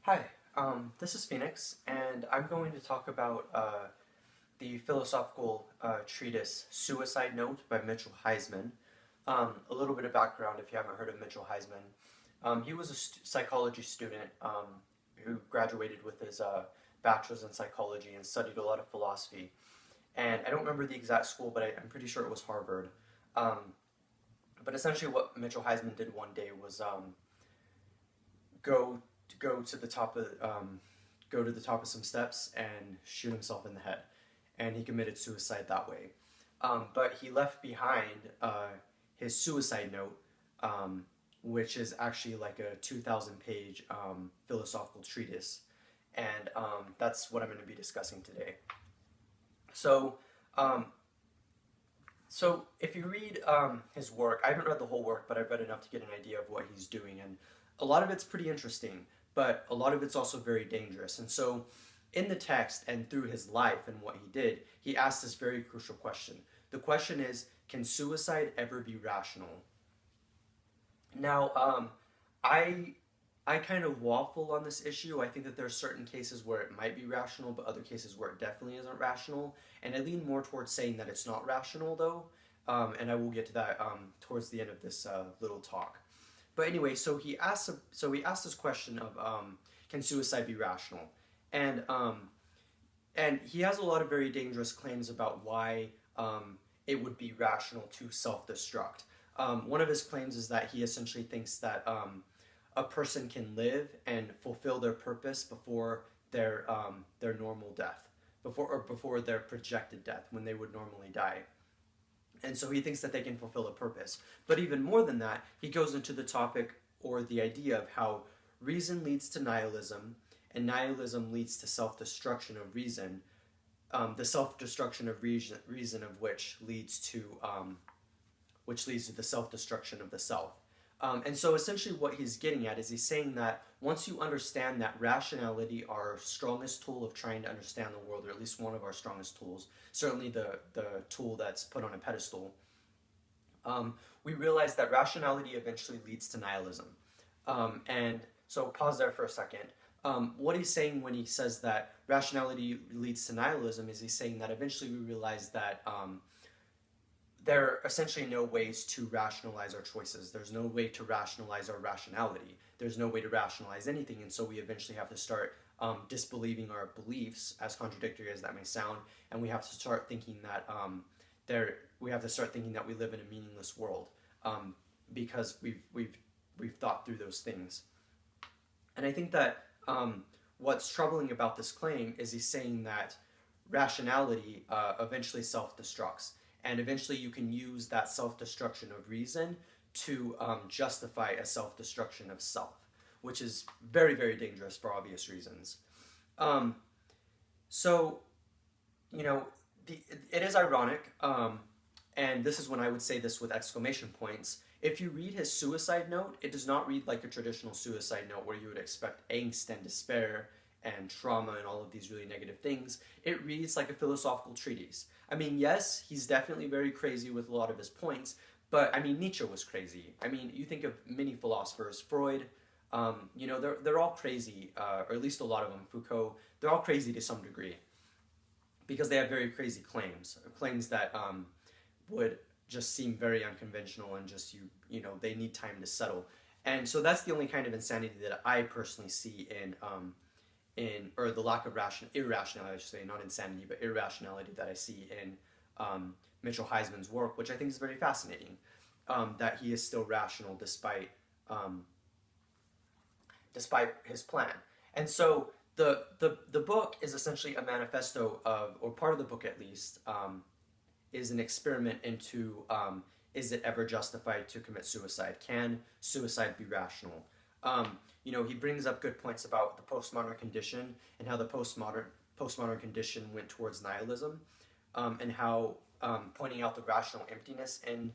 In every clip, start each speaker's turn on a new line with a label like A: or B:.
A: Hi, this is Phoenix, and I'm going to talk about the philosophical treatise Suicide Note by Mitchell Heisman. A little bit of background if you haven't heard of Mitchell Heisman. He was a psychology student who graduated with his bachelor's in psychology and studied a lot of philosophy. And I don't remember the exact school, but I'm pretty sure it was Harvard. Um, but essentially, what Mitchell Heisman did one day was go go to the top of go to the top of some steps and shoot himself in the head, and he committed suicide that way. But he left behind his suicide note, which is actually like a 2,000-page philosophical treatise, and that's what I'm going to be discussing today. So, um, so if you read his work, I haven't read the whole work, but I've read enough to get an idea of what he's doing, and a lot of it's pretty interesting, but a lot of it's also very dangerous. And so, in the text and through his life and what he did, he asked this very crucial question. The question is, can suicide ever be rational? Now, I I kind of waffle on this issue. I think that there are certain cases where it might be rational, but other cases where it definitely isn't rational. And I lean more towards saying that it's not rational, though. And I will get to that towards the end of this little talk. But anyway, so he asked this question of can suicide be rational? And and he has a lot of very dangerous claims about why it would be rational to self-destruct. One of his claims is that he essentially thinks that a person can live and fulfill their purpose before their normal death, before their projected death when they would normally die. And so he thinks that they can fulfill a purpose. But even more than that, he goes into the topic or the idea of how reason leads to nihilism, and nihilism leads to self-destruction of reason. The self-destruction of reason of which leads to the self-destruction of the self. And so essentially what he's getting at is he's saying that once you understand that rationality, our strongest tool of trying to understand the world, or at least one of our strongest tools, certainly the tool that's put on a pedestal, we realize that rationality eventually leads to nihilism. And so pause there for a second. What he's saying when he says that rationality leads to nihilism is he's saying that eventually we realize that there are essentially no ways to rationalize our choices. There's no way to rationalize our rationality. There's no way to rationalize anything, and so we eventually have to start disbelieving our beliefs, as contradictory as that may sound, and we have to start thinking that we have to start thinking that we live in a meaningless world because we've thought through those things. And I think that what's troubling about this claim is he's saying that rationality eventually self-destructs. And eventually you can use that self-destruction of reason to justify a self-destruction of self, which is very, very dangerous for obvious reasons. Um, so, you know, it is ironic, and this is when I would say this with exclamation points. If you read his suicide note, it does not read like a traditional suicide note where you would expect angst and despair and trauma and all of these really negative things. It reads like a philosophical treatise. I mean, yes, he's definitely very crazy with a lot of his points, but I mean, Nietzsche was crazy. I mean, you think of many philosophers, Freud, they're all crazy, or at least a lot of them, Foucault, they're all crazy to some degree because they have very crazy claims that would just seem very unconventional and just they need time to settle. And so that's the only kind of insanity that I personally see or the lack of irrationality, I should say, not insanity, but irrationality that I see in Mitchell Heisman's work, which I think is very fascinating. That he is still rational despite his plan. And so the book is essentially a manifesto of, or part of the book at least, is an experiment into is it ever justified to commit suicide? Can suicide be rational? He brings up good points about the postmodern condition and how the postmodern condition went towards nihilism, and how pointing out the rational emptiness in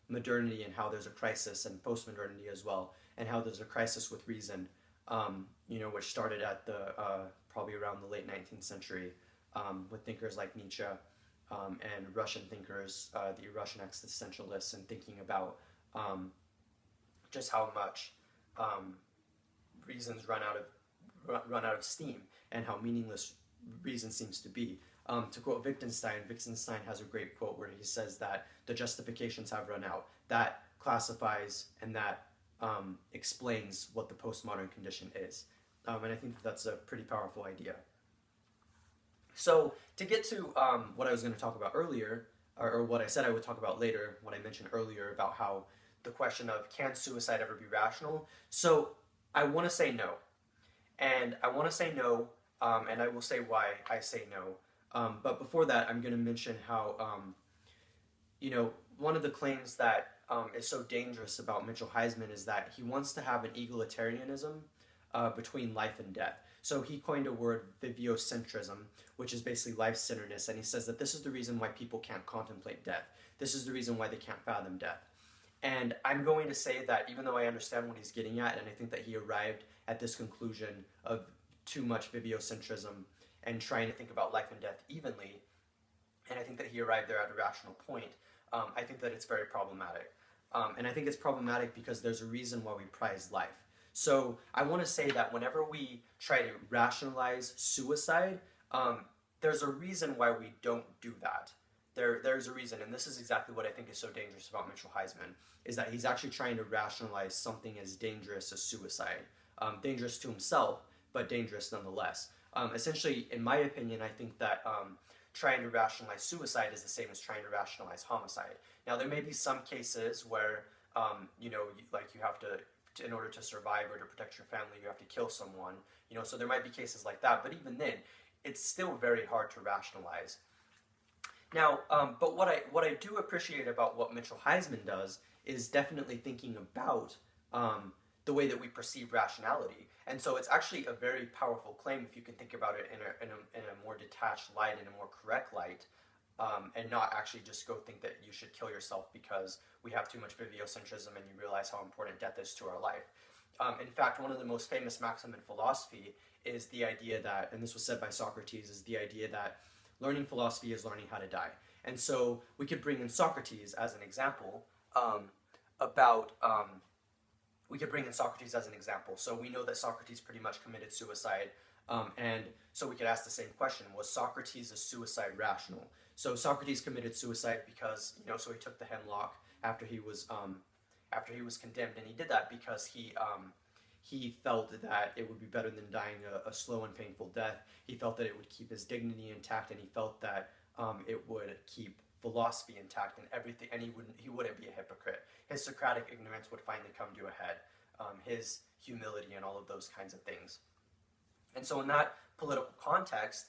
A: modernity and how there's a crisis in postmodernity as well, and how there's a crisis with reason, which started at the probably around the late 19th century with thinkers like Nietzsche and Russian thinkers, the Russian existentialists, and thinking about just how much reasons run out of run out of steam, and how meaningless reason seems to be. To quote Wittgenstein has a great quote where he says that the justifications have run out. That classifies and that explains what the postmodern condition is. And I think that that's a pretty powerful idea. So to get to what I was going to talk about earlier, or what I said I would talk about later, what I mentioned earlier about how the question of can suicide ever be rational? So I want to say no. And I want to say no, and I will say why I say no. But before that, I'm going to mention how, one of the claims that is so dangerous about Mitchell Heisman is that he wants to have an egalitarianism between life and death. So he coined a word, viviocentrism, which is basically life-centeredness, and he says that this is the reason why people can't contemplate death. This is the reason why they can't fathom death. And I'm going to say that even though I understand what he's getting at, and I think that he arrived at this conclusion of too much viviocentrism and trying to think about life and death evenly, and I think that he arrived there at a rational point, I think that it's very problematic. And I think it's problematic because there's a reason why we prize life. So I want to say that whenever we try to rationalize suicide, there's a reason why we don't do that. There's a reason, and this is exactly what I think is so dangerous about Mitchell Heisman, is that he's actually trying to rationalize something as dangerous as suicide. Dangerous to himself, but dangerous nonetheless. Essentially, in my opinion, I think that trying to rationalize suicide is the same as trying to rationalize homicide. Now, there may be some cases where, you have to, in order to survive or to protect your family, you have to kill someone. So there might be cases like that, but even then, it's still very hard to rationalize. Now, but what I do appreciate about what Mitchell Heisman does is definitely thinking about the way that we perceive rationality. And so it's actually a very powerful claim if you can think about it in a more detached light, in a more correct light, and not actually just go think that you should kill yourself because we have too much viviocentrism and you realize how important death is to our life. In fact, one of the most famous maxims in philosophy is the idea that, and this was said by Socrates, is the idea that learning philosophy is learning how to die. And so we could bring in Socrates as an example So we know that Socrates pretty much committed suicide. And so we could ask the same question: was Socrates' suicide rational? So Socrates committed suicide because so he took the hemlock after he was condemned, and he did that because he felt that it would be better than dying a slow and painful death. He felt that it would keep his dignity intact, and he felt that it would keep philosophy intact and everything, and he wouldn't be a hypocrite. His Socratic ignorance would finally come to a head. His humility and all of those kinds of things. And so in that political context,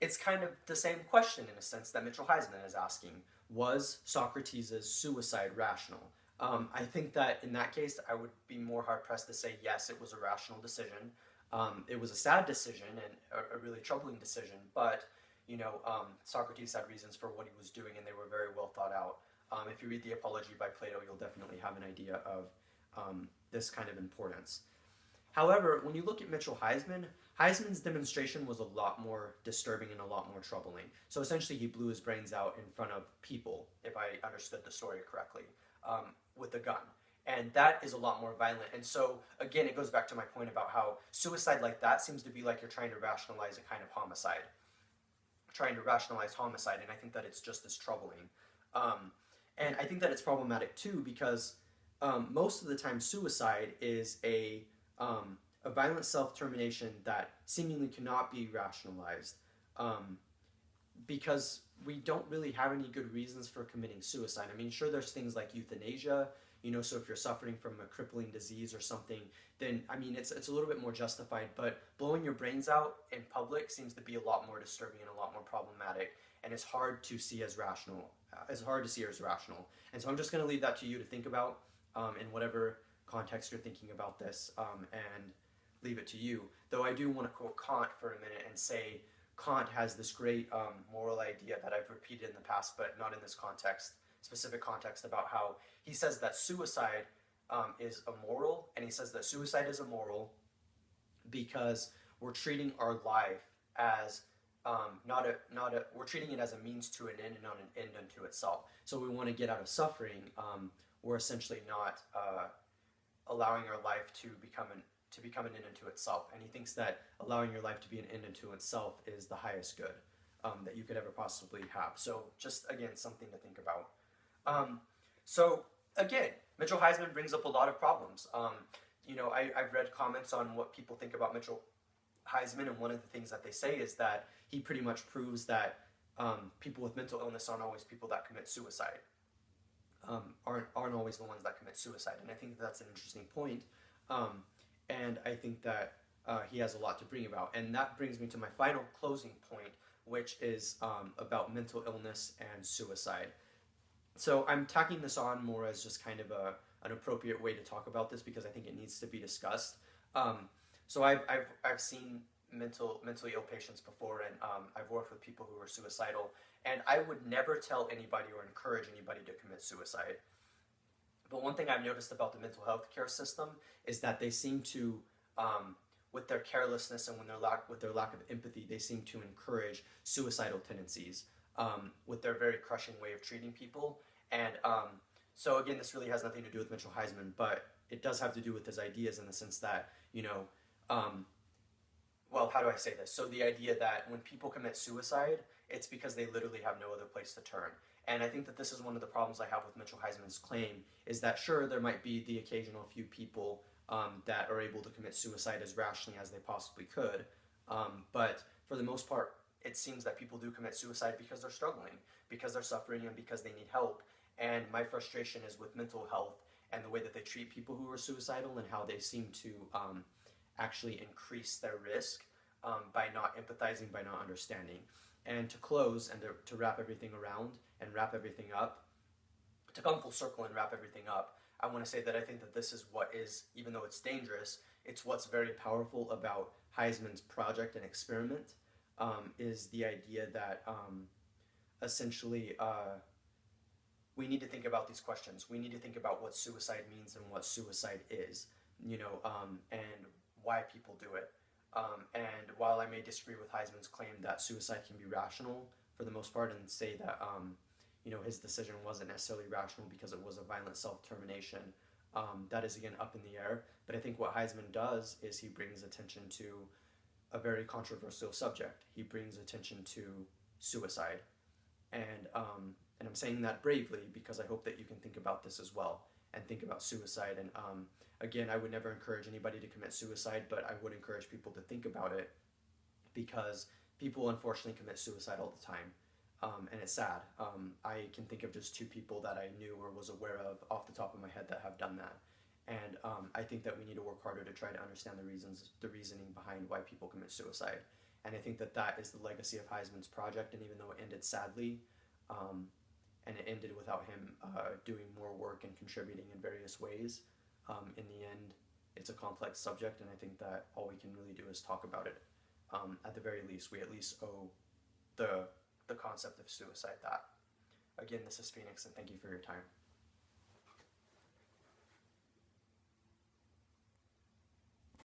A: it's kind of the same question in a sense that Mitchell Heisman is asking. Was Socrates' suicide rational? I think that in that case, I would be more hard-pressed to say yes, it was a rational decision. It was a sad decision and a really troubling decision, but Socrates had reasons for what he was doing, and they were very well thought out. If you read the Apology by Plato, you'll definitely have an idea of this kind of importance. However, when you look at Mitchell Heisman, Heisman's demonstration was a lot more disturbing and a lot more troubling. So essentially, he blew his brains out in front of people, if I understood the story correctly, with a gun. And that is a lot more violent. And so, again, it goes back to my point about how suicide like that seems to be like you're trying to rationalize a kind of homicide. Trying to rationalize homicide, and I think that it's just as troubling. And I think that it's problematic too because most of the time suicide is a violent self-termination that seemingly cannot be rationalized because we don't really have any good reasons for committing suicide. I mean, sure, there's things like euthanasia, so if you're suffering from a crippling disease or something, then, I mean, it's a little bit more justified, but blowing your brains out in public seems to be a lot more disturbing and a lot more problematic, and it's hard to see as rational. And so I'm just going to leave that to you to think about in whatever context you're thinking about this, and leave it to you. Though I do want to quote Kant for a minute and say Kant has this great moral idea that I've repeated in the past, but not in this specific context, about how he says that suicide is immoral, and he says that suicide is immoral because we're treating our life as we're treating it as a means to an end and not an end unto itself. So we want to get out of suffering. We're essentially not allowing our life to become to become an end unto itself, and he thinks that allowing your life to be an end unto itself is the highest good that you could ever possibly have. So just again, something to think about. So again, Mitchell Heisman brings up a lot of problems. I've read comments on what people think about Mitchell Heisman, and one of the things that they say is that he pretty much proves that people with mental illness aren't always people that commit suicide. Aren't always the ones that commit suicide, and I think that's an interesting point. And I think that he has a lot to bring about, and that brings me to my final closing point, which is about mental illness and suicide. So I'm tacking this on more as just kind of an appropriate way to talk about this because I think it needs to be discussed. So I've seen mentally ill patients before, and I've worked with people who are suicidal, and I would never tell anybody or encourage anybody to commit suicide. But one thing I've noticed about the mental health care system is that they seem to, with their carelessness and with their lack of empathy, they seem to encourage suicidal tendencies with their very crushing way of treating people. And so again, this really has nothing to do with Mitchell Heisman, but it does have to do with his ideas in the sense that, well, how do I say this? So the idea that when people commit suicide, it's because they literally have no other place to turn. And I think that this is one of the problems I have with Mitchell Heisman's claim, is that sure, there might be the occasional few people that are able to commit suicide as rationally as they possibly could, but for the most part, it seems that people do commit suicide because they're struggling, because they're suffering, and because they need help. And my frustration is with mental health and the way that they treat people who are suicidal and how they seem to actually increase their risk by not empathizing, by not understanding. And to close and to wrap everything around and wrap everything up, to come full circle and wrap everything up, I want to say that I think that this is what is, even though it's dangerous, it's what's very powerful about Heisman's project and experiment, is the idea that essentially we need to think about these questions. We need to think about what suicide means and what suicide is, and why people do it. And while I may disagree with Heisman's claim that suicide can be rational for the most part, and say that his decision wasn't necessarily rational because it was a violent self-termination, that is again up in the air. But I think what Heisman does is he brings attention to a very controversial subject. He brings attention to suicide, and I'm saying that bravely because I hope that you can think about this as well and think about suicide. And again, I would never encourage anybody to commit suicide, but I would encourage people to think about it because people unfortunately commit suicide all the time. And it's sad. I can think of just 2 people that I knew or was aware of off the top of my head that have done that. And I think that we need to work harder to try to understand the reasoning behind why people commit suicide. And I think that that is the legacy of Heisman's project. And even though it ended sadly, and it ended without him doing more work and contributing in various ways, in the end, it's a complex subject, and I think that all we can really do is talk about it. At the very least, we at least owe the concept of suicide that. Again, this is Phoenix, and thank you for your time.